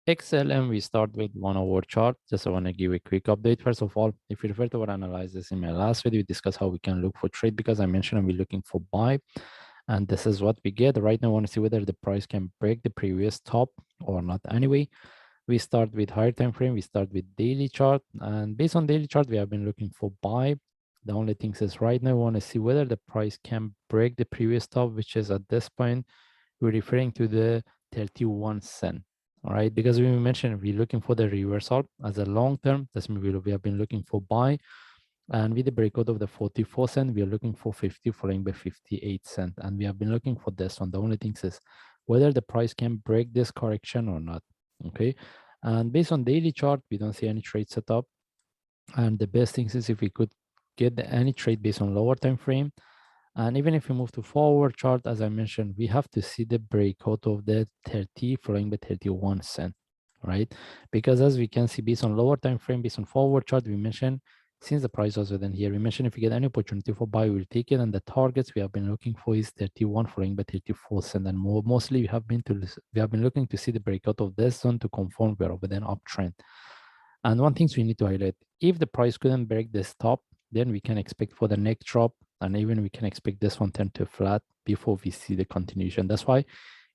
XLM, we start with 1 hour chart. Just I want to give a quick update. First of all, if you refer to our analysis in my last video, we discussed how we can look for trade because I mentioned we're looking for buy. And this is what we get. Right now, I want to see whether the price can break the previous top or not. Anyway, we start with higher time frame. We start with daily chart. And based on daily chart, we have been looking for buy. The only thing is right now, I want to see whether the price can break the previous top, which is at this point, we're referring to the 31 cent. All right, because we mentioned we're looking for the reversal as a long term. That's mean we have been looking for buy, and with the breakout of the 44 cent, we are looking for 50 following by 58 cent, and we have been looking for this one. The only thing is whether the price can break this correction or not. Okay, and based on daily chart, we don't see any trade setup, and the best thing is if we could get any trade based on lower time frame. And even if we move to forward chart, as I mentioned, we have to see the breakout of the 30 following by 31 cent, right? Because as we can see, based on lower time frame, based on forward chart, we mentioned since the price was within here, we mentioned if we get any opportunity for buy, we'll take it. And the targets we have been looking for is 31 following by 34 cent. And mostly we have been looking to see the breakout of this zone to confirm we are within uptrend. And one thing we need to highlight, if the price couldn't break this top, then we can expect for the next drop, and even we can expect this one turn to flat before we see the continuation. That's why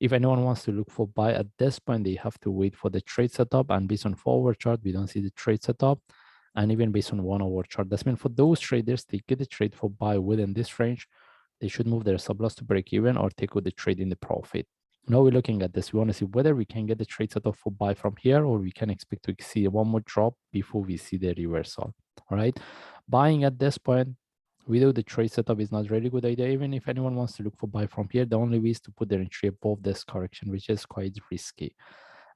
if anyone wants to look for buy at this point, they have to wait for the trade setup. And based on forward chart, we don't see the trade setup. And even based on 1 hour chart, that's mean for those traders, they get the trade for buy within this range, they should move their sub loss to break even or take out the trade in the profit. Now we're looking at this. We want to see whether we can get the trade setup for buy from here, or we can expect to see one more drop before we see the reversal. All right. Buying at this point without the trade setup is not really good idea. Even if anyone wants to look for buy from here, the only way is to put their entry above this correction, which is quite risky.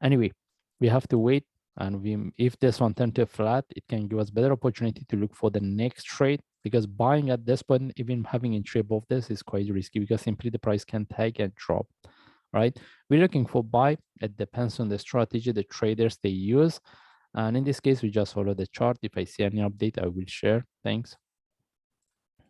Anyway, we have to wait. And if this one turns to flat, it can give us better opportunity to look for the next trade, because buying at this point, even having entry above this is quite risky because simply the price can tag and drop, right? We're looking for buy. It depends on the strategy the traders they use. And in this case, we just follow the chart. If I see any update, I will share. Thanks.